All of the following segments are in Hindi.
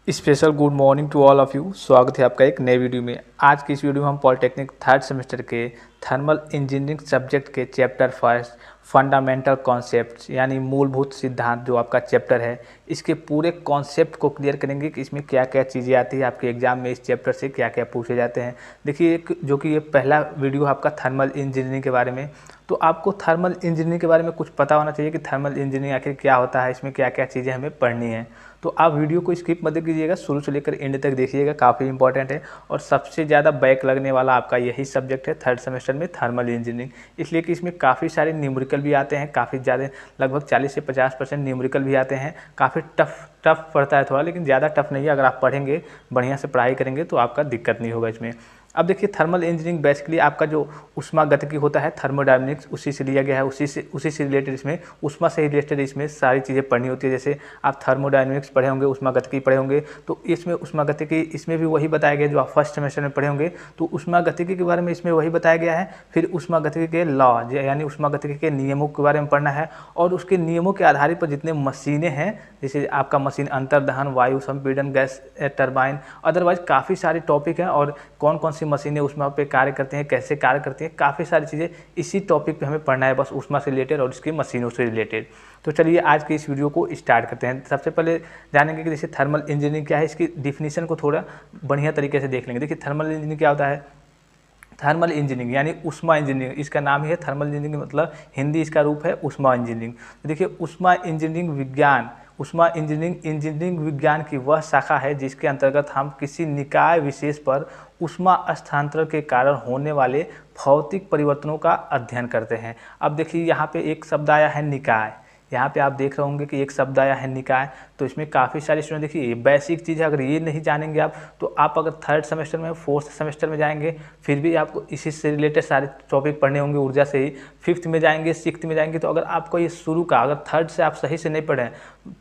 Special good morning to all of you. स्वागत है आपका एक नए वीडियो में। आज की इस वीडियो में हम पॉलिटेक्निक थर्ड सेमेस्टर के थर्मल इंजीनियरिंग सब्जेक्ट के चैप्टर फर्स्ट फंडामेंटल कॉन्सेप्ट्स यानी मूलभूत सिद्धांत जो आपका चैप्टर है, इसके पूरे कॉन्सेप्ट को क्लियर करेंगे कि इसमें क्या क्या चीज़ें आती है, आपके एग्जाम में इस चैप्टर से क्या क्या पूछे जाते हैं। देखिए, जो कि ये पहला वीडियो आपका थर्मल इंजीनियरिंग के बारे में, तो आपको थर्मल इंजीनियरिंग के बारे में कुछ पता होना चाहिए कि थर्मल इंजीनियरिंग आखिर क्या होता है, इसमें क्या क्या चीज़ें हमें पढ़नी है। तो आप वीडियो को स्किप मत कीजिएगा, शुरू से लेकर एंड तक देखिएगा, काफ़ी इंपॉर्टेंट है और सबसे ज़्यादा बैक लगने वाला आपका यही सब्जेक्ट है थर्ड सेमेस्टर में, थर्मल इंजीनियरिंग। इसलिए कि इसमें काफ़ी सारे न्यूमेरिकल भी आते हैं, काफ़ी ज़्यादा, लगभग 40 से 50% न्यूमेरिकल भी आते हैं। काफ़ी टफ पड़ता है थोड़ा, लेकिन ज़्यादा टफ नहीं है। अगर आप पढ़ेंगे, बढ़िया से पढ़ाई करेंगे तो आपका दिक्कत नहीं होगा इसमें। अब देखिए, थर्मल इंजीनियरिंग बेसिकली आपका जो ऊष्मागतिकी होता है, थर्मोडायनेमिक्स, उसी से लिया गया है, उसी से रिलेटेड इसमें ऊष्मा से रिलेटेड इसमें सारी चीज़ें पढ़नी होती है। जैसे आप थर्मोडायनेमिक्स पढ़े होंगे, ऊष्मागतिकी पढ़े होंगे, तो इसमें ऊष्मागतिकी इसमें भी वही बताया गया जो आप फर्स्ट सेमेस्टर में पढ़े होंगे। तो ऊष्मागतिकी के बारे में इसमें वही बताया गया है। फिर ऊष्मागतिकी के लॉ यानी ऊष्मागतिकी के नियमों के बारे में पढ़ना है, और उसके नियमों के आधार पर जितने मशीनें हैं, जैसे आपका मशीन अंतर्दहन, वायु संपीड़न, गैस टरबाइन, अदरवाइज काफ़ी सारे टॉपिक हैं। और कौन कौन सी मशीनें ऊष्मा पे कार्य करती हैं, कैसे कार्य करती हैं, काफ़ी सारी चीज़ें इसी टॉपिक पे हमें पढ़ना है, बस ऊष्मा से रिलेटेड और इसकी मशीनों से रिलेटेड। तो चलिए आज के इस वीडियो को स्टार्ट करते हैं। सबसे पहले जानेंगे कि जैसे थर्मल इंजीनियरिंग क्या है, इसकी डिफिनीशन को थोड़ा बढ़िया तरीके से देख लेंगे। देखिए, थर्मल इंजीनियरिंग क्या होता है। थर्मल इंजीनियरिंग यानी ऊष्मा इंजीनियरिंग, इसका नाम ही है थर्मल इंजीनियरिंग, मतलब हिंदी इसका रूप है ऊष्मा इंजीनियरिंग। तो देखिए, ऊष्मा इंजीनियरिंग विज्ञान, ऊष्मा इंजीनियरिंग विज्ञान की वह शाखा है जिसके अंतर्गत हम किसी निकाय विशेष पर ऊष्मा स्थानांतरण के कारण होने वाले भौतिक परिवर्तनों का अध्ययन करते हैं। अब देखिए, यहाँ पे एक शब्द आया है निकाय। यहाँ पे आप देख रहे होंगे कि एक शब्द आया है निकाय। तो इसमें काफ़ी सारे स्टूडेंट, देखिए ये बेसिक चीज़ है, अगर ये नहीं जानेंगे आप, तो आप अगर थर्ड सेमेस्टर में, फोर्थ सेमेस्टर में जाएंगे, फिर भी आपको इसी से रिलेटेड सारे टॉपिक पढ़ने होंगे ऊर्जा से ही। फिफ्थ में जाएंगे, सिक्स्थ में जाएंगे, तो अगर आपको ये शुरू का, अगर थर्ड से आप सही से नहीं पढ़ें,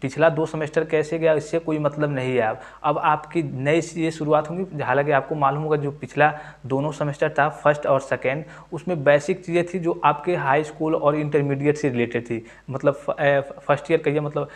पिछला 2 सेमेस्टर कैसे गया इससे कोई मतलब नहीं है। अब आपकी नई ये शुरुआत होगी। हालांकि आपको मालूम होगा जो पिछला दोनों सेमेस्टर था, फर्स्ट और सेकेंड, उसमें बेसिक चीज़ें थी जो आपके हाई स्कूल और इंटरमीडिएट से रिलेटेड थी। मतलब फर्स्ट ईयर कहिए, मतलब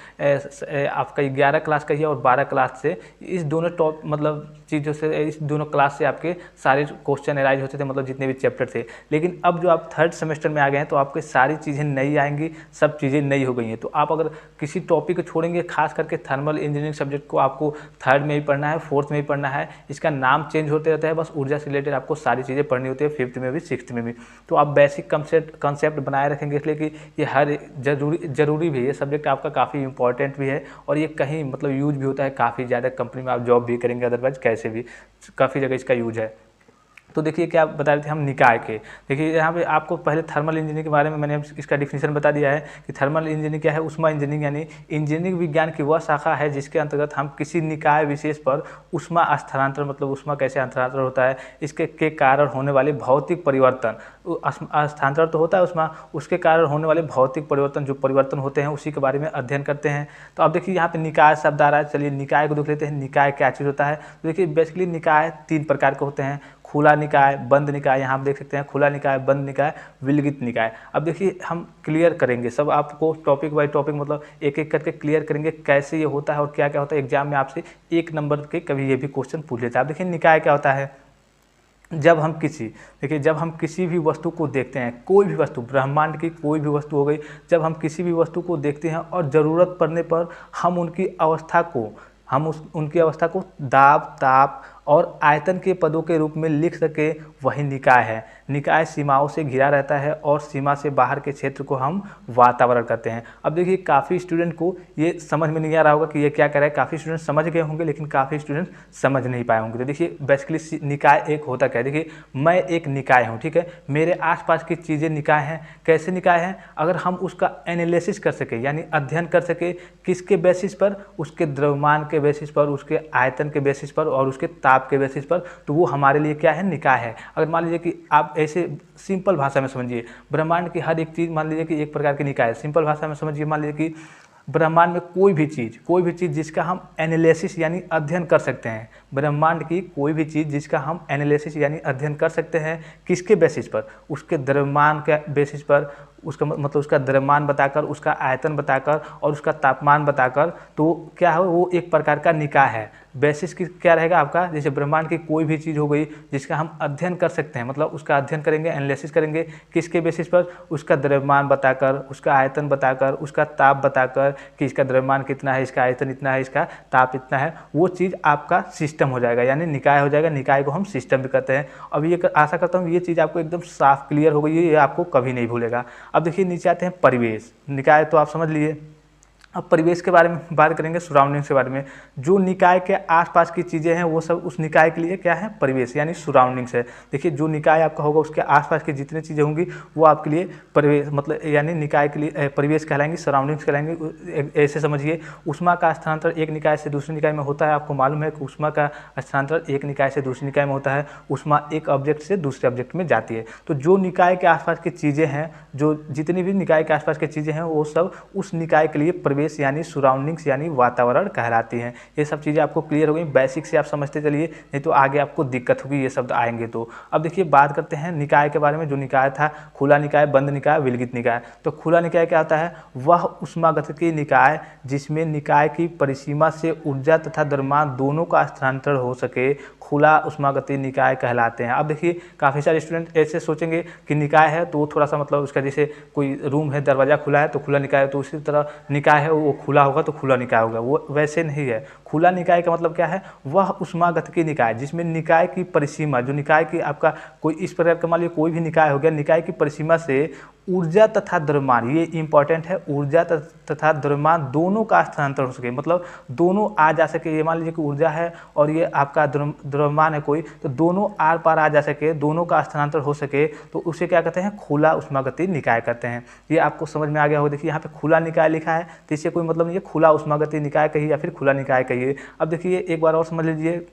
आपका 11 क्लास कहिए और 12 क्लास से, इस दोनों टॉप मतलब चीज़ों से, इस दोनों क्लास से आपके सारे क्वेश्चन एराइज होते थे, मतलब जितने भी चैप्टर थे। लेकिन अब जो आप थर्ड सेमेस्टर में आ गए हैं, तो आपके सारी चीज़ें नई आएंगी, सब चीज़ें नई हो गई हैं। तो आप अगर किसी टॉपिक को छोड़ेंगे, खास करके थर्मल इंजीनियरिंग सब्जेक्ट को आपको थर्ड में ही पढ़ना है, फोर्थ में ही पढ़ना है। इसका नाम चेंज होते रहता है, बस ऊर्जा से रिलेटेड आपको सारी चीज़ें पढ़नी होती है, फिफ्थ में भी सिक्स्थ में भी। तो आप बेसिक कंसेप्ट बनाए रखेंगे, इसलिए कि ये हर जरूरी भी है। ये सब्जेक्ट आपका काफ़ी इंपॉर्टेंट भी है, और ये कहीं मतलब यूज भी होता है, काफ़ी ज़्यादा कंपनी में आप जॉब भी करेंगे, अदरवाइज कैसे भी काफ़ी जगह इसका यूज है। तो देखिए, क्या बता रहे थे हम निकाय के। देखिए, यहाँ पे आपको पहले थर्मल इंजीनियरिंग के बारे में मैंने इसका डिफिनीशन बता दिया है कि थर्मल इंजीनियरिंग क्या है। ऊष्मा इंजीनियरिंग यानी इंजीनियरिंग विज्ञान की वह शाखा है जिसके अंतर्गत हम किसी निकाय विशेष पर ऊष्मा स्थानांतरण, मतलब ऊष्मा कैसे स्थानांतरण होता है, इसके के कारण होने वाले भौतिक परिवर्तन, स्थानांतरण तो होता है ऊष्मा, उसके कारण होने वाले भौतिक परिवर्तन, जो परिवर्तन होते हैं, उसी के बारे में अध्ययन करते हैं। तो अब देखिए, यहाँ पे निकाय शब्द आ रहा है। चलिए निकाय को देख लेते हैं, निकाय क्या चीज़ होता है। तो देखिए, बेसिकली निकाय 3 प्रकार के होते हैं, खुला निकाय, बंद निकाय। यहाँ आप देख सकते हैं खुला निकाय, बंद निकाय, विलगित निकाय। अब देखिए, हम क्लियर करेंगे सब, आपको टॉपिक बाय टॉपिक, मतलब एक एक करके क्लियर करेंगे कैसे ये होता है और क्या क्या होता है। एग्जाम में आपसे 1 नंबर के कभी ये भी क्वेश्चन पूछ लेता है। अब देखिए, निकाय क्या होता है। जब हम किसी भी वस्तु को देखते हैं, कोई भी वस्तु, ब्रह्मांड की कोई भी वस्तु हो गई, जब हम किसी भी वस्तु को देखते हैं और ज़रूरत पड़ने पर हम उनकी अवस्था को दाब, ताप और आयतन के पदों के रूप में लिख सके, वही निकाय है। निकाय सीमाओं से घिरा रहता है और सीमा से बाहर के क्षेत्र को हम वातावरण कहते हैं। अब देखिए, काफ़ी स्टूडेंट को ये समझ में नहीं आ रहा होगा कि ये क्या कह रहा है। काफ़ी स्टूडेंट समझ गए होंगे, लेकिन काफ़ी स्टूडेंट समझ नहीं पाए होंगे। तो देखिए, बेसिकली निकाय एक होता क्या है। देखिए, मैं एक निकाय हूँ, ठीक है, मेरे आसपास की चीज़ें निकाय हैं। कैसे निकाय हैं, अगर हम उसका एनालिसिस कर सके, यानी अध्ययन कर सके, किसके बेसिस पर, उसके द्रव्यमान के बेसिस पर, उसके आयतन के बेसिस पर और उसके ताप के बेसिस पर, तो वो हमारे लिए क्या है, निकाय है। अगर मान लीजिए कि आप ऐसे सिंपल भाषा में समझिए, ब्रह्मांड की हर एक चीज़ मान लीजिए कि एक प्रकार की निकाय है। सिंपल भाषा में समझिए, मान लीजिए कि ब्रह्मांड में कोई भी चीज़ जिसका हम एनालिसिस यानी अध्ययन कर सकते हैं, ब्रह्मांड की कोई भी चीज़ जिसका हम एनालिसिस यानी अध्ययन कर सकते हैं, किसके बेसिस पर, उसके द्रव्यमान के बेसिस पर, उसका मतलब उसका द्रव्यमान बताकर, उसका आयतन बताकर और उसका तापमान बताकर, तो क्या है वो एक प्रकार का निकाय है। बेसिस की क्या रहेगा आपका, जैसे ब्रह्मांड की कोई भी चीज़ हो गई जिसका हम अध्ययन कर सकते हैं, मतलब उसका अध्ययन करेंगे, एनालिसिस करेंगे, किसके बेसिस पर, उसका द्रव्यमान बताकर, उसका आयतन बताकर, उसका ताप बताकर कि इसका द्रव्यमान कितना है, इसका आयतन इतना है, इसका ताप इतना है, वो चीज़ आपका सिस्टम हो जाएगा, यानी निकाय हो जाएगा। निकाय को हम सिस्टम भी कहते हैं। अब ये आशा करता हूँ ये चीज़ आपको एकदम साफ क्लियर हो गई है, ये आपको कभी नहीं भूलेगा। अब देखिए नीचे आते हैं परिवेश। निकाय तो आप समझ लिए, अब परिवेश के बारे में बात करेंगे, सराउंडिंग्स के बारे में। जो निकाय के आसपास की चीज़ें हैं वो सब उस निकाय के लिए क्या है, परिवेश यानी सराउंडिंग्स है। देखिए जो निकाय आपका होगा उसके आसपास की जितनी चीज़ें होंगी वो आपके लिए परिवेश मतलब यानी निकाय के लिए परिवेश कहलाएंगी, सराउंडिंग्स कहलाएंगी। ऐसे समझिए, ऊष्मा का स्थानांतरण एक निकाय से दूसरे निकाय में होता है। आपको मालूम है कि ऊष्मा का स्थानांतरण एक निकाय से दूसरे निकाय में होता है। ऊष्मा एक ऑब्जेक्ट से दूसरे ऑब्जेक्ट में जाती है। तो जो निकाय के आसपास की चीज़ें हैं, जो जितनी भी निकाय के आसपास की चीज़ें हैं वो सब उस निकाय के लिए परिवेश यानी सराउंडिंग्स यानी वातावरण कहलाती हैं। ये सब चीज़ें आपको क्लियर हो गई, बेसिक से आप समझते चलिए, नहीं तो आगे आपको दिक्कत होगी ये शब्द आएंगे तो। अब देखिए बात करते हैं निकाय के बारे में। जो निकाय था, खुला निकाय, बंद निकाय, विलगित निकाय। तो खुला निकाय क्या होता है, वह ऊष्मागतिकी निकाय जिसमें निकाय की परिसीमा से ऊर्जा तथा द्रव्यमान दोनों का स्थानांतरण हो सके, खुला ऊष्मागतिकी निकाय कहलाते हैं। अब देखिए काफ़ी सारे स्टूडेंट ऐसे सोचेंगे कि निकाय है तो थोड़ा सा मतलब उसका, जैसे कोई रूम है, दरवाज़ा खुला है तो खुला निकाय है, तो उसी तरह निकाय है वो खुला होगा तो खुला निकाय होगा। वो वैसे नहीं है। खुला निकाय का मतलब क्या है, वह ऊष्मागतिकी निकाय जिसमें निकाय की परिसीमा, जो निकाय की आपका कोई इस प्रकार का मान लीजिए कोई भी निकाय हो गया, निकाय की परिसीमा से ऊर्जा तथा द्रव्यमान, ये इंपॉर्टेंट है, ऊर्जा तथा द्रव्यमान दोनों का स्थानांतरण हो सके, मतलब दोनों आ जा सके। ये मान लीजिए कि ऊर्जा है और ये आपका द्रव्यमान है कोई, तो दोनों आर पार आ जा सके, दोनों का स्थानांतरण हो सके, तो उसे क्या कहते हैं, खुला ऊष्मागतिकी निकाय कहते हैं। ये आपको समझ में आ गया हो। देखिए यहाँ पे खुला निकाय लिखा है तो इससे कोई मतलब नहीं है, खुला ऊष्मागतिकी निकाय कहिए या फिर खुला निकाय कहिए। अब देखिए एक बार और समझ लीजिए,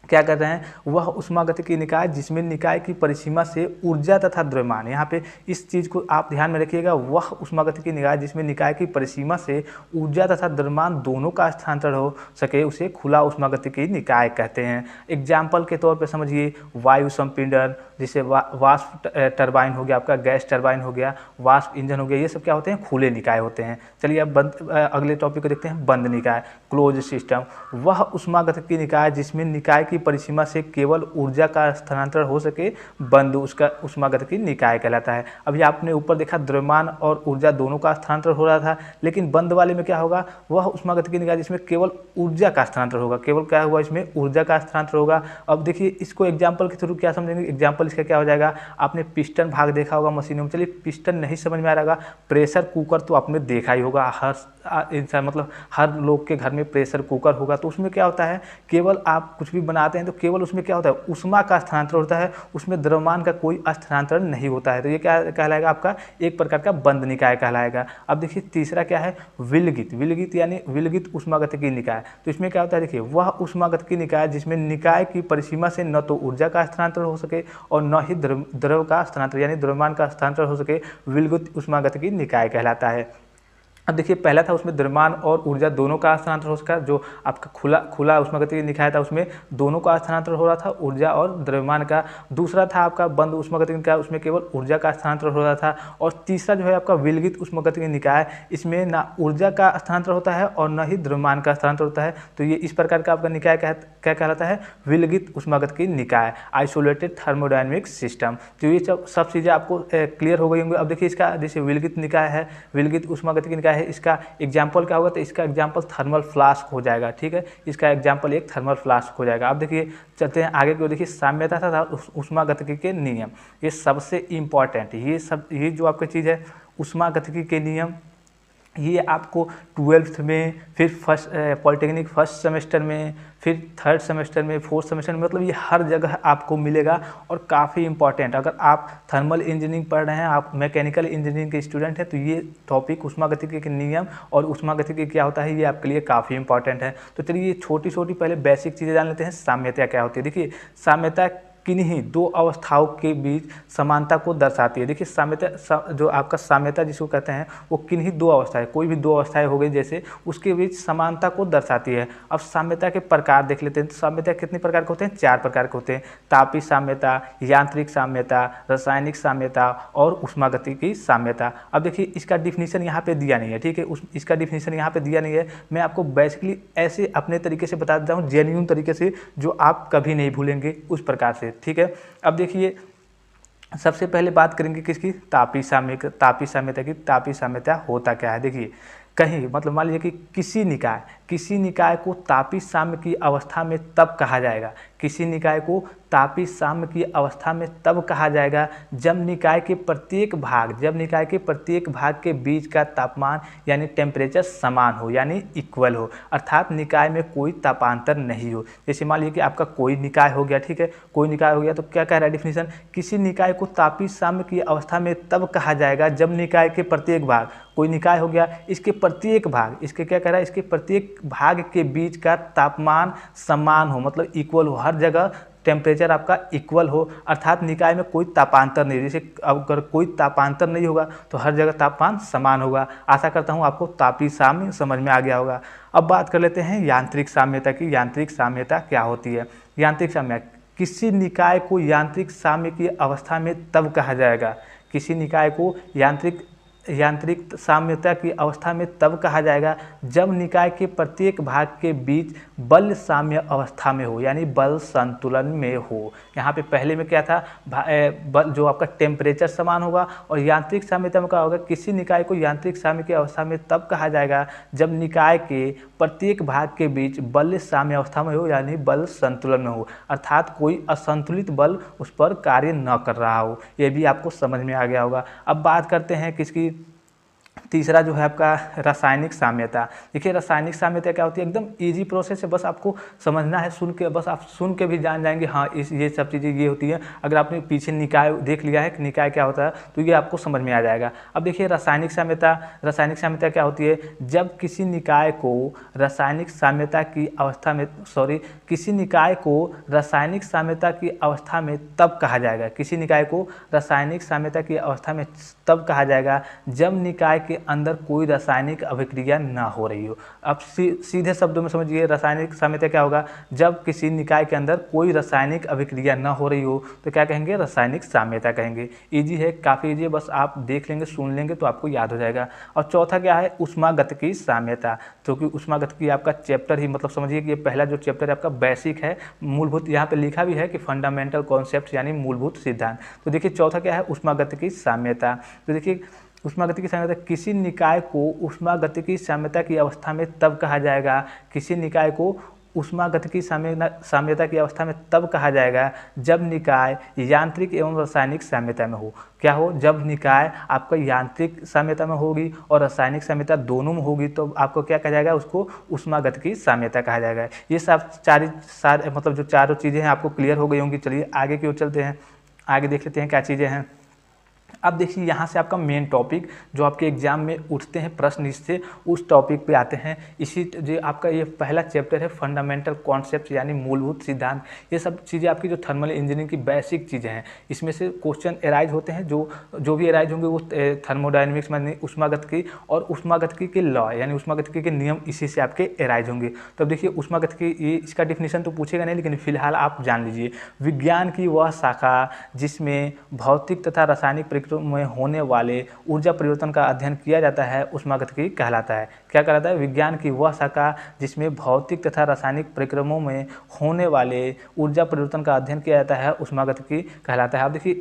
क्या कर रहे हैं, वह ऊष्मागतिकी निकाय जिसमें निकाय की परिसीमा से ऊर्जा तथा द्रव्यमान, यहाँ पे इस चीज़ को आप ध्यान में रखिएगा, वह ऊष्मागतिकी निकाय जिसमें निकाय की परिसीमा से ऊर्जा तथा द्रव्यमान दोनों का स्थानांतरण हो सके उसे खुला ऊष्मागतिकी निकाय कहते हैं। एग्जाम्पल के तौर पर समझिए, वायु संपीड़न, जैसे वाष्प टरबाइन हो गया, आपका गैस टरबाइन हो गया, वाष्प इंजन हो गया, ये सब क्या होते हैं, खुले निकाय होते हैं। चलिए अब अगले टॉपिक को देखते हैं, बंद निकाय, क्लोज सिस्टम। वह ऊष्मागतिकी निकाय जिसमें निकाय की परिसीमा से केवल ऊर्जा का स्थानांतरण हो सके, बंद उसका ऊष्मागतिकी निकाय कहलाता है। अभी आपने ऊपर देखा द्रव्यमान और ऊर्जा दोनों का स्थानांतरण हो रहा था, लेकिन बंद वाले में क्या होगा, वह ऊष्मागतिकी निकाय जिसमें केवल ऊर्जा का स्थानांतरण होगा, केवल क्या हुआ इसमें, ऊर्जा का स्थानांतरण होगा। अब देखिए इसको एग्जाम्पल के थ्रू क्या समझेंगे, एग्जाम्पल इसका क्या हो जाएगा, आपने पिस्टन भाग देखा होगा मशीनों में। चलिए पिस्टन नहीं समझ में आ रहा, प्रेशर कुकर तो आपने देखा ही होगा, हर इंसान मतलब हर लोग के घर में प्रेशर कुकर होगा। तो उसमें क्या होता है, केवल आप कुछ भी बनाते हैं तो केवल उसमें क्या होता है, ऊष्मा का स्थानांतरण होता है, उसमें द्रव्यमान का कोई स्थानांतरण नहीं होता है। तो ये क्या कहलाएगा, आपका एक प्रकार का बंद निकाय कहलाएगा। अब देखिए तीसरा क्या है, विलगित। विलगित यानी विलगित ऊष्मागतिकी निकाय। तो इसमें क्या होता है, देखिए वह ऊष्मागतिकी निकाय जिसमें निकाय की परिसीमा से न तो ऊर्जा का स्थानांतरण हो सके और न ही द्रव का स्थानांतरण यानी द्रव्यमान का स्थानांतरण हो सके, विलगित ऊष्मागतिकी निकाय कहलाता है। अब देखिए पहला था उसमें द्रव्यमान और ऊर्जा दोनों का स्थानांतरण हो सका, जो आपका खुला ऊष्मागतिकी निकाय था उसमें दोनों का स्थानांतरण हो रहा था, ऊर्जा और द्रव्यमान का। दूसरा था आपका बंद ऊष्मागतिकी निकाय, उसमें केवल ऊर्जा का स्थानांतरण हो रहा था। और तीसरा जो है आपका विलगित ऊष्मागतिकी निकाय, इसमें ना ऊर्जा का स्थानांतरण होता है और न ही द्रव्यमान का स्थानांतरण होता है। तो ये इस प्रकार का आपका निकाय क्या कहलाता है, विलगित ऊष्मागतिकी निकाय, आइसोलेटेड थर्मोडायनेमिक सिस्टम। तो ये सब चीज़ें आपको क्लियर हो गई होंगी। अब देखिए इसका जैसे विलगित निकाय है, विलगित ऊष्मागतिकी निकाय है, इसका एग्जाम्पल क्या होगा, तो इसका एग्जाम्पल थर्मल फ्लास्क हो जाएगा। ठीक है, इसका एग्जाम्पल एक थर्मल फ्लास्क हो जाएगा। अब देखिए चलते हैं आगे को, देखिए साम्यता था ऊष्मागतिकी के नियम, ये सबसे इम्पॉर्टेंट, ये जो आपका चीज़ है ऊष्मागतिकी के नियम, ये आपको 12th में, फिर पॉलिटेक्निक फर्स्ट सेमेस्टर में, फिर थर्ड सेमेस्टर में, फोर्थ सेमेस्टर में, मतलब ये हर जगह आपको मिलेगा और काफ़ी इंपॉर्टेंट। अगर आप थर्मल इंजीनियरिंग पढ़ रहे हैं, आप मैकेनिकल इंजीनियरिंग के स्टूडेंट हैं, तो ये टॉपिक ऊष्मागतिकी के नियम और ऊष्मागतिकी क्या होता है, ये आपके लिए काफ़ी इंपॉर्टेंट है। तो चलिए ये छोटी छोटी पहले बेसिक चीज़ें जान लेते हैं। साम्यता क्या होती है, देखिए साम्यता किन्हीं दो अवस्थाओं के बीच समानता को दर्शाती है। देखिए साम्यता जो आपका साम्यता जिसको कहते हैं वो किन्हीं दो अवस्थाएं, कोई भी दो अवस्थाएं हो गई जैसे, उसके बीच समानता को दर्शाती है। अब साम्यता के प्रकार देख लेते हैं। तो साम्यता कितने प्रकार के होते हैं? 4 प्रकार के होते हैं। तापीय साम्यता, यांत्रिक साम्यता, रासायनिक साम्यता और ऊष्मागतिकी साम्यता। अब देखिए इसका डिफिनीशन यहाँ पे दिया नहीं है, ठीक है, इसका डिफिनीशन यहाँ पे दिया नहीं है। मैं आपको बेसिकली ऐसे अपने तरीके से बता देता हूँ, जेन्युइन तरीके से, जो आप कभी नहीं भूलेंगे उस प्रकार से, ठीक है। अब देखिए सबसे पहले बात करेंगे किसकी? तापीय साम्यता की। तापीय साम्यता होता क्या है? देखिए कहीं मतलब मान लीजिए कि किसी निकाय को तापीय साम्य की अवस्था में तब कहा जाएगा, किसी निकाय को तापीय साम्य की अवस्था में तब कहा जाएगा जब निकाय के प्रत्येक भाग के बीच का तापमान यानी टेम्परेचर समान हो, यानी इक्वल हो, अर्थात निकाय में कोई तापांतर नहीं हो। जैसे मान लीजिए कि आपका कोई निकाय हो गया, ठीक है, कोई निकाय हो गया, तो क्या कह रहा है डिफिनीशन? किसी निकाय को तापीय साम्य की अवस्था में तब कहा जाएगा जब निकाय के प्रत्येक भाग, कोई निकाय हो गया, इसके प्रत्येक भाग, इसके क्या कह रहा है? इसके प्रत्येक भाग के बीच का तापमान समान हो, मतलब इक्वल हो, हर जगह टेम्परेचर आपका इक्वल हो, अर्थात निकाय में कोई तापांतर नहीं। जैसे अगर कोई तापांतर नहीं होगा तो हर जगह तापमान समान होगा। आशा करता हूँ आपको तापीय साम्य समझ में आ गया होगा। अब बात कर लेते हैं यांत्रिक साम्यता की। यांत्रिक साम्यता क्या होती है? यांत्रिक साम्य, किसी निकाय को यांत्रिक साम्य की अवस्था में तब कहा जाएगा, किसी निकाय को यांत्रिक साम्यता की अवस्था में तब कहा जाएगा जब निकाय के प्रत्येक भाग के बीच बल साम्य अवस्था में हो, यानी बल संतुलन में हो। यहाँ पे पहले में क्या था? बल जो आपका टेम्परेचर समान होगा, और यांत्रिक साम्यता में क्या होगा? किसी निकाय को यांत्रिक साम्य की अवस्था में तब कहा जाएगा जब निकाय के प्रत्येक भाग के बीच बल साम्य अवस्था में हो, यानी बल संतुलन में हो, अर्थात कोई असंतुलित बल उस पर कार्य न कर रहा हो। ये भी आपको समझ में आ गया होगा। अब बात करते हैं किसकी? तीसरा जो है आपका रासायनिक साम्यता। देखिए रासायनिक साम्यता क्या होती है? एकदम इजी प्रोसेस है, बस आपको समझना है, बस आप सुन के भी जान जाएंगे हाँ ये सब चीज़ें ये होती है। अगर आपने पीछे निकाय देख लिया है कि निकाय क्या होता है तो ये आपको समझ में आ जाएगा। अब देखिए रासायनिक साम्यता क्या होती है? जब किसी निकाय को रासायनिक साम्यता की अवस्था में किसी निकाय को रासायनिक साम्यता की अवस्था में तब कहा जाएगा, किसी निकाय को रासायनिक साम्यता की अवस्था में तब कहा जाएगा जब निकाय के अंदर कोई रासायनिक अभिक्रिया ना हो रही हो। अब सीधे शब्दों में समझिए रासायनिक साम्यता क्या होगा? जब किसी निकाय के अंदर कोई रासायनिक अभिक्रिया ना हो रही हो तो क्या कहेंगे? रासायनिक साम्यता कहेंगे। इजी है, काफ़ी इजी है, बस आप देख लेंगे, सुन लेंगे तो आपको याद हो जाएगा। और चौथा क्या है? ऊष्मागतिकी साम्यता। क्योंकि ऊष्मागतिकी आपका चैप्टर ही, मतलब समझिए कि ये पहला जो चैप्टर है आपका बेसिक है, मूलभूत, यहाँ पे लिखा भी है कि फंडामेंटल कॉन्सेप्ट यानी मूलभूत सिद्धांत। तो देखिए चौथा क्या है? ऊष्मागतिकी साम्यता। तो देखिए ऊष्मागतिकी साम्यता, किसी निकाय को ऊष्मागतिकी साम्यता की अवस्था में तब कहा जाएगा, किसी निकाय को ऊष्मागतिकी साम्यता की अवस्था में तब कहा जाएगा जब निकाय यांत्रिक एवं रासायनिक साम्यता में हो। क्या हो? जब निकाय आपका यांत्रिक साम्यता में होगी और रासायनिक साम्यता दोनों में होगी तो आपको क्या कहा जाएगा? उसको ऊष्मागतिकी साम्यता कहा जाएगा। ये सब सारे मतलब जो चारों चीज़ें हैं आपको क्लियर हो गई होंगी। चलिए आगे की ओर चलते हैं, आगे देख लेते हैं क्या चीज़ें हैं। अब देखिए यहाँ से आपका मेन टॉपिक जो आपके एग्जाम में उठते हैं प्रश्न, इससे उस टॉपिक पे आते हैं। इसी जो आपका ये पहला चैप्टर है फंडामेंटल कॉन्सेप्ट यानी मूलभूत सिद्धांत। ये सब चीज़ें आपकी जो थर्मल इंजीनियरिंग की बेसिक चीज़ें हैं, इसमें से क्वेश्चन एराइज होते हैं। जो भी एराइज होंगे वो थर्मोडायनेमिक्स में ऊष्मागतिकी और ऊष्मागतिकी के लॉ यानी ऊष्मागतिकी के नियम इसी से आपके एराइज होंगे। तो अब देखिए ऊष्मागतिकी, ये इसका डिफिनीशन तो पूछेगा नहीं, लेकिन फिलहाल आप जान लीजिए, विज्ञान की वह शाखा जिसमें भौतिक तथा रासायनिक प्रक्रिया में होने वाले ऊर्जा परिवर्तन का अध्ययन किया जाता है ऊष्मागतिकी कहलाता है। क्या कहलाता है? विज्ञान की वह शाखा जिसमें भौतिक तथा रासायनिक प्रक्रियाओं में होने वाले ऊर्जा परिवर्तन का अध्ययन किया जाता है ऊष्मागतिकी कहलाता है। आप देखिए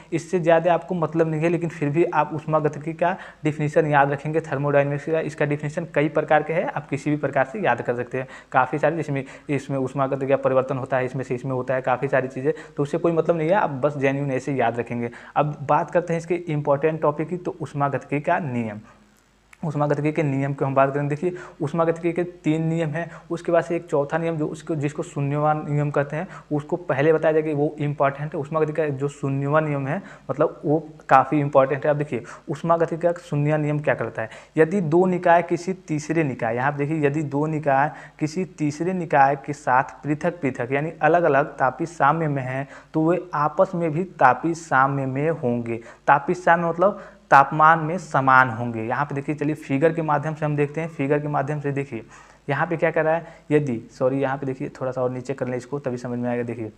इससे ज़्यादा आपको मतलब नहीं है, लेकिन फिर भी आप ऊष्मागतिकी का डिफिनीशन याद रखेंगे थर्मोडायनेमिक्स का। इसका डिफिनीशन कई प्रकार के हैं, आप किसी भी प्रकार से याद कर सकते हैं। काफ़ी सारे, जिसमें इसमें ऊष्मागतिकी का परिवर्तन होता है, इसमें से इसमें होता है, काफ़ी सारी चीज़ें, तो उससे कोई मतलब नहीं है, आप बस जेन्युइन ऐसे याद रखेंगे। अब बात करते हैं इसके इंपॉर्टेंट टॉपिक की, तो ऊष्मागतिकी का नियम। ऊष्मागतिकी के नियम की हम बात करें, देखिए ऊष्मागतिकी के 3 नियम हैं, उसके बाद से एक चौथा नियम जो जिसको शून्यवान नियम कहते हैं, उसको पहले बताया जाएगा, वो इंपॉर्टेंट है। ऊष्मागतिकी का जो शून्यवान नियम है मतलब वो काफ़ी इंपॉर्टेंट है। अब देखिए ऊष्मागतिकी का शून्य नियम क्या करता है, यदि दो निकाय किसी तीसरे निकाय, यहाँ पर देखिए यदि दो निकाय किसी तीसरे निकाय के साथ पृथक पृथक यानी अलग अलग तापीय साम्य में हैं तो वे आपस में भी तापीय साम्य में होंगे। तापीय साम्य मतलब तापमान में समान होंगे। यहाँ पे देखिए, चलिए फिगर के माध्यम से हम देखते हैं। फिगर के माध्यम से देखिए यहाँ पे क्या कर रहा है, यदि यहाँ पे देखिए थोड़ा सा और नीचे कर लें इसको, तभी समझ में आएगा। देखिए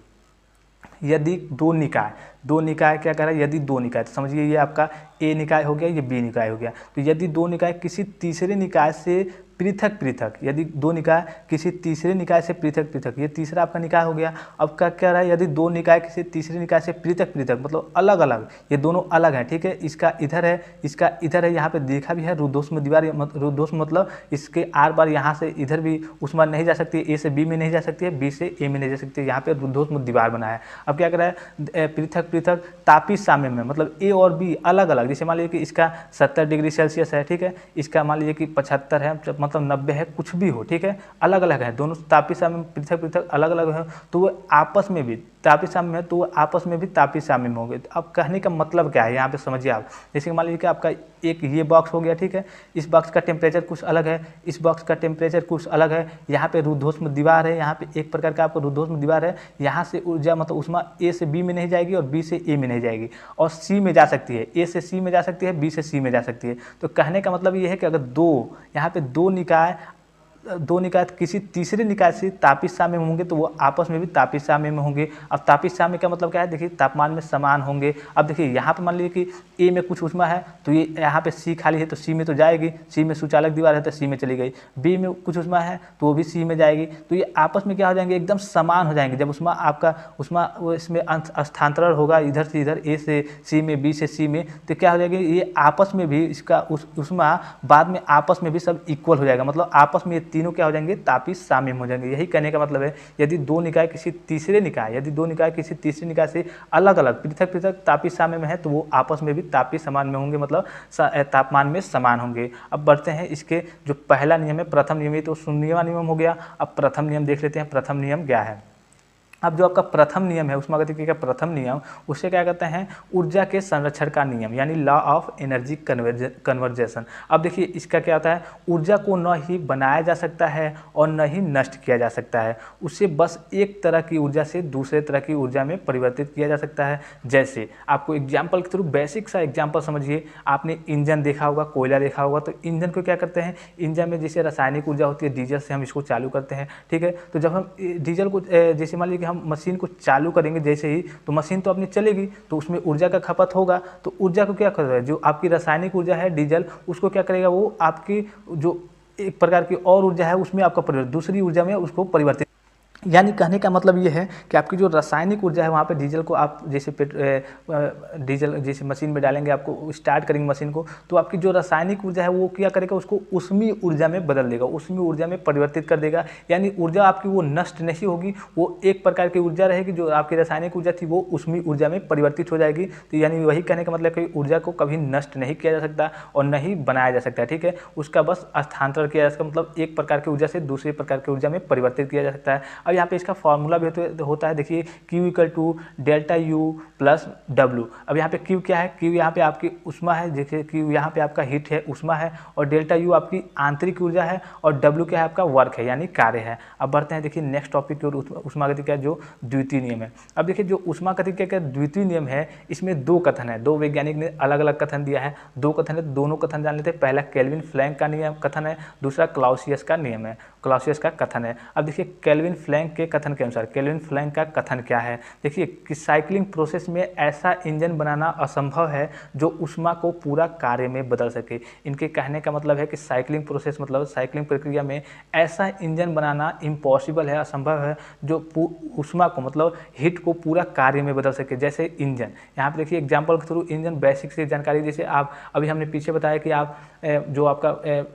यदि दो निकाय क्या कर रहा है, यदि दो निकाय, तो समझिए ये आपका ए निकाय हो गया, ये बी निकाय हो गया। तो यदि दो निकाय किसी तीसरे निकाय से पृथक पृथक, यदि दो निकाय किसी तीसरे निकाय से पृथक पृथक, ये तीसरा आपका निकाय हो गया। अब क्या कह रहा है, यदि दो निकाय किसी तीसरे निकाय से पृथक पृथक मतलब अलग अलग, ये दोनों अलग हैं, ठीक है, इसका इधर है, इसका इधर है। यहाँ पे देखा भी है रुद्धोष्म दीवार, रुद्धोष्म मतलब इसके आर पार यहाँ से इधर भी ऊष्मा नहीं जा सकती, ए से बी में नहीं जा सकती है, बी से ए में नहीं जा सकती है। यहाँ पे रुद्धोष्म दीवार बना है। अब क्या कर रहा है, पृथक पृथक तापीय साम्य में मतलब ए और बी अलग अलग, जैसे मान लीजिए कि इसका 70 डिग्री सेल्सियस है, ठीक है, इसका मान लीजिए कि 75 है, मतलब 90 है, कुछ भी हो, ठीक है, अलग अलग है, दोनों तापीय साम्य में पृथक पृथक अलग अलग है, तो वो आपस में भी तापीय साम्य में, तो वो आपस में भी तापीय साम्य में होंगे। तो अब कहने का मतलब क्या है, यहाँ पे समझिए आप, जैसे मान लीजिए कि आपका एक ये बॉक्स हो गया, ठीक है, इस बॉक्स का टेम्परेचर कुछ अलग है, इस बॉक्स का टेम्परेचर कुछ अलग है, यहाँ पे रुद्धोष्म दीवार है, यहाँ पे एक प्रकार का आपको रुद्धोष्म दीवार है, यहाँ से ऊर्जा मतलब ऊष्मा ए से बी में नहीं जाएगी और बी से ए में नहीं जाएगी और सी में जा सकती है, ए से सी में जा सकती है, बी से सी में जा सकती है। तो कहने का मतलब ये है कि अगर यहाँ पे दो निकाय किसी तीसरे निकाय से तापीय साम्य में होंगे तो वो आपस में भी तापीय साम्य में होंगे। अब तापीय साम्य का मतलब क्या है, देखिए तापमान में समान होंगे। अब देखिए यहाँ पे मान लीजिए कि ए में कुछ ऊष्मा है तो ये यहाँ पे सी खाली है तो सी में तो जाएगी, सी में सुचालक दीवार है तो सी में चली गई। बी में कुछ ऊष्मा है तो वो भी सी में जाएगी। तो ये आपस में क्या हो जाएंगे, एकदम समान हो जाएंगे। जब ऊष्मा इसमें स्थानांतरण होगा इधर से इधर, ए से सी में, बी से सी में, तो क्या हो जाएगी, ये आपस में भी इसका ऊष्मा बाद में आपस में भी सब इक्वल हो जाएगा। मतलब आपस में तीनों क्या हो जाएंगे, तापीय साम्य में हो जाएंगे। यही कहने का मतलब है, यदि दो निकाय किसी तीसरे निकाय से अलग अलग पृथक पृथक तापीय साम्य में है तो वो आपस में भी तापीय समान में होंगे, मतलब तापमान में समान होंगे। अब बढ़ते हैं इसके जो पहला नियम है, प्रथम नियम, ये तो शून्यवां नियम हो गया। अब प्रथम नियम देख लेते हैं, प्रथम नियम क्या है। अब जो आपका प्रथम नियम है ऊष्मागतिकी का प्रथम नियम, उससे क्या कहते हैं, ऊर्जा के संरक्षण का नियम, यानी लॉ ऑफ एनर्जी कन्वर्जेशन। अब देखिए इसका क्या होता है, ऊर्जा को न ही बनाया जा सकता है और न ही नष्ट किया जा सकता है, उसे बस एक तरह की ऊर्जा से दूसरे तरह की ऊर्जा में परिवर्तित किया जा सकता है। जैसे आपको एग्जाम्पल के थ्रू बेसिक सा एग्जाम्पल समझिए, आपने इंजन देखा होगा, कोयला देखा होगा, तो इंजन को क्या करते हैं, इंजन में जैसे रासायनिक ऊर्जा होती है, डीजल से हम इसको चालू करते हैं, ठीक है। तो जब हम डीजल को जैसे मान लीजिए हम मशीन को चालू करेंगे जैसे ही, तो मशीन तो अपनी चलेगी, तो उसमें ऊर्जा का खपत होगा। तो ऊर्जा को क्या कर रहा है, जो आपकी रासायनिक ऊर्जा है डीजल, उसको क्या करेगा, वो आपकी जो एक प्रकार की और ऊर्जा है उसमें आपका दूसरी ऊर्जा में उसको परिवर्तित, यानी कहने का मतलब ये है कि आपकी जो रासायनिक ऊर्जा है वहाँ पे डीजल को आप जैसे डीजल जैसे मशीन में डालेंगे, आपको स्टार्ट करेंगे मशीन को, तो आपकी जो रासायनिक ऊर्जा है वो क्या करेगा, उसको ऊष्मीय ऊर्जा में बदल देगा, ऊष्मीय ऊर्जा में परिवर्तित कर देगा। यानी ऊर्जा आपकी वो नष्ट नहीं होगी, वो एक प्रकार की ऊर्जा रहेगी, जो आपकी रासायनिक ऊर्जा थी वो ऊष्मीय ऊर्जा में परिवर्तित हो जाएगी। तो यानी वही कहने का मतलब कि ऊर्जा को कभी नष्ट नहीं किया जा सकता और न ही बनाया जा सकता है, ठीक है, उसका बस स्थानांतरण किया जा सकता है, मतलब एक प्रकार की ऊर्जा से दूसरे प्रकार की ऊर्जा में परिवर्तित किया जा सकता है। अब यहाँ पे इसका फॉर्मूला भी होता है, देखिए Q = डेल्टा U + W। अब यहाँ पे Q क्या है, Q यहाँ पे आपकी ऊष्मा है, देखिए Q यहाँ पे आपका हीट है, ऊष्मा है, और डेल्टा U आपकी आंतरिक ऊर्जा है, और W क्या है, आपका वर्क है यानी कार्य है। अब बढ़ते हैं देखिए नेक्स्ट टॉपिक की ओर, ऊष्मागतिकी का जो द्वितीय नियम है। अब देखिए जो ऊष्मागतिकी का द्वितीय नियम है, इसमें दो कथन है, दो वैज्ञानिक ने अलग अलग कथन दिया है, दो कथन है, दोनों कथन जान लेते हैं। पहला केल्विन प्लैंक का नियम कथन है, दूसरा क्लाउसियस का नियम है, क्लाउसियस का कथन है। अब देखिए केल्विन प्लैंक के कथन के अनुसार, केल्विन प्लैंक का कथन क्या है, देखिए कि साइक्लिंग प्रोसेस में ऐसा इंजन बनाना असंभव है जो ऊष्मा को पूरा कार्य में बदल सके। इनके कहने का मतलब है कि साइक्लिंग प्रोसेस मतलब साइक्लिंग प्रक्रिया में ऐसा इंजन बनाना इम्पॉसिबल है, असंभव है, जो ऊष्मा को मतलब हीट को पूरा कार्य में बदल सके। जैसे इंजन, यहाँ पे देखिए एग्जाम्पल के थ्रू इंजन बेसिक से जानकारी, जैसे आप अभी हमने पीछे बताया कि आप जो आपका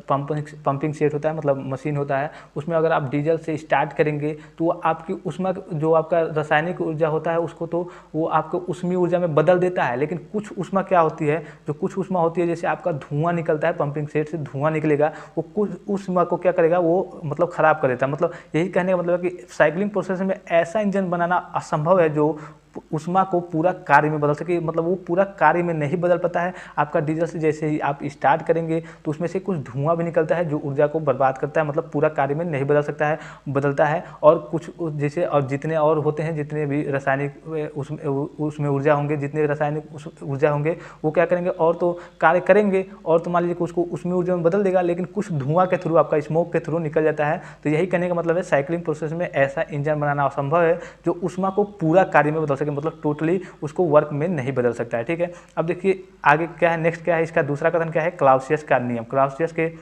पंपिंग सेट होता है, मतलब मशीन होता है, उसमें अगर आप डीजल से स्टार्ट करेंगे तो आपकी उसमें जो आपका रासायनिक ऊर्जा होता है उसको तो वो आपको ऊष्मीय ऊर्जा में बदल देता है, लेकिन कुछ ऊष्मा क्या होती है, जो कुछ ऊष्मा होती है जैसे आपका धुआं निकलता है, पंपिंग सेट से धुआं निकलेगा, वो कुछ ऊष्मा को क्या करेगा, वो मतलब खराब कर देता है। मतलब यही कहने का मतलब है कि साइक्लिंग प्रोसेस में ऐसा इंजन बनाना असंभव है जो ऊष्मा को पूरा कार्य में बदल सके। मतलब वो पूरा कार्य में नहीं बदल पाता है। आपका डीजल से जैसे ही आप स्टार्ट करेंगे तो उसमें से कुछ धुआं भी निकलता है जो ऊर्जा को बर्बाद करता है, मतलब पूरा कार्य में नहीं बदल सकता है, बदलता है। और कुछ जैसे और जितने और होते हैं, जितने भी रासायनिक उसमें ऊर्जा होंगे, जितने रासायनिक ऊर्जा होंगे वो क्या करेंगे, और तो कार्य करेंगे, और तो मान लीजिए कि उसको उसमें ऊर्जा में बदल देगा, लेकिन कुछ धुआं के थ्रू, आपका स्मोक के थ्रू निकल जाता है। तो यही कहने का मतलब है साइक्लिंग प्रोसेस में ऐसा इंजन बनाना असंभव है जो ऊष्मा को पूरा कार्य में बदल सके, मतलब टोटली उसको वर्क में नहीं बदल सकता है। ठीक है, अब देखिए आगे क्या है, नेक्स्ट क्या है, इसका दूसरा कथन क्या है, क्लाउसियस का नियम। क्लाउसियस के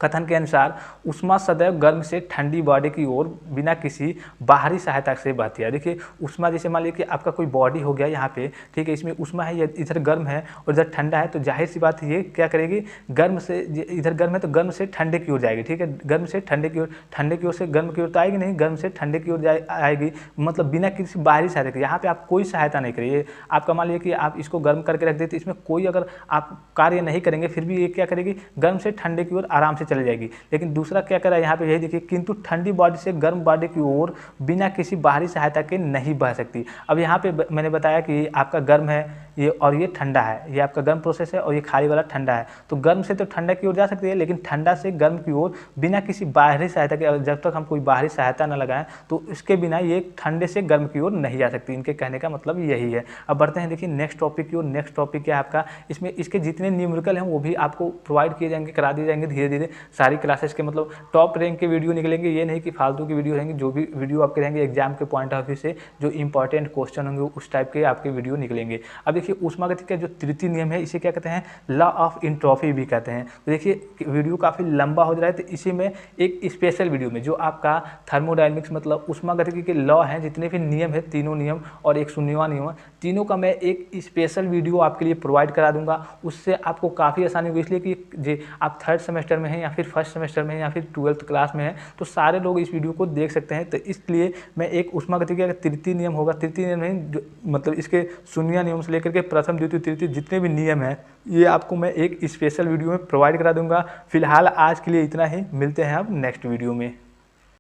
कथन के अनुसार ऊष्मा सदैव गर्म से ठंडी बॉडी की ओर बिना किसी बाहरी सहायता से बहती है। देखिए ऊष्मा, जैसे मान लीजिए कि आपका कोई बॉडी हो गया यहाँ पे, ठीक है, इसमें ऊष्मा है, इधर गर्म है और इधर ठंडा है, तो जाहिर सी बात ये क्या करेगी, गर्म से, इधर गर्म है तो गर्म से ठंडे की ओर जाएगी। ठीक है, गर्म से ठंडे की ओर, ठंडे की ओर से गर्म की ओर तो आएगी नहीं, गर्म से ठंडे की ओर आएगी, मतलब बिना किसी बाहरी सहायता के। यहाँ पे आप कोई सहायता नहीं करिए। आपका मान लीजिए कि आप इसको गर्म करके रख देते, इसमें कोई अगर आप कार्य नहीं करेंगे फिर भी ये क्या करेगी, गर्म से ठंडे की ओर आराम से चली जाएगी। लेकिन दूसरा क्या कर रहा है यहाँ पे, यही देखिए, किंतु ठंडी बॉडी से गर्म बॉडी की ओर बिना किसी बाहरी सहायता के नहीं बह सकती। अब यहाँ पे मैंने बताया कि आपका गर्म है ये और ये ठंडा है, ये आपका गर्म प्रोसेस है और ये खाली वाला ठंडा है। तो गर्म से तो ठंडा की ओर जा सकती है, लेकिन ठंडा से गर्म की ओर बिना किसी बाहरी सहायता के, जब तक हम कोई बाहरी सहायता न लगाएं तो इसके बिना ये ठंडे से गर्म की ओर नहीं जा सकती। इनके कहने का मतलब यही है। अब बढ़ते हैं देखिए नेक्स्ट टॉपिक की ओर। नेक्स्ट टॉपिक क्या है आपका, इसमें इसके जितने न्यूमेरिकल हैं वो भी आपको प्रोवाइड किए जाएंगे, करा दिए जाएंगे धीरे धीरे। सारी क्लासेस के मतलब टॉप रैंक के वीडियो निकलेंगे, ये नहीं कि फालतू की वीडियो रहेंगे। जो भी वीडियो आपके रहेंगे एग्जाम के पॉइंट ऑफ व्यू से जो इंपॉर्टेंट क्वेश्चन होंगे उस टाइप के आपके वीडियो निकलेंगे। अब देखिए ऊष्मागतिकी का जो तृतीय नियम है इसे क्या कहते हैं, लॉ ऑफ एंट्रोपी भी कहते हैं। तो देखिए वीडियो काफ़ी लंबा हो जा रहा है, तो इसी में एक स्पेशल वीडियो में जो आपका थर्मोडायनेमिक्स मतलब ऊष्मागतिकी के लॉ हैं, जितने भी नियम है, तीनों नियम और 109वां नियम, तीनों का मैं एक स्पेशल वीडियो आपके लिए प्रोवाइड करा दूंगा। उससे आपको काफ़ी आसानी होगी, इसलिए कि जे आप थर्ड सेमेस्टर में हैं या फिर फर्स्ट सेमेस्टर में हैं या फिर 12th क्लास में हैं तो सारे लोग इस वीडियो को देख सकते हैं। तो इसलिए मैं एक ऊष्मागतिकी का तृतीय नियम होगा, तृतीय नियम नहीं जो मतलब इसके 0वां नियम से लेकर के प्रथम द्वितीय तृतीय जितने भी नियम हैं ये आपको मैं एक स्पेशल वीडियो में प्रोवाइड करा दूंगा। फिलहाल आज के लिए इतना ही, मिलते हैं अब नेक्स्ट वीडियो में।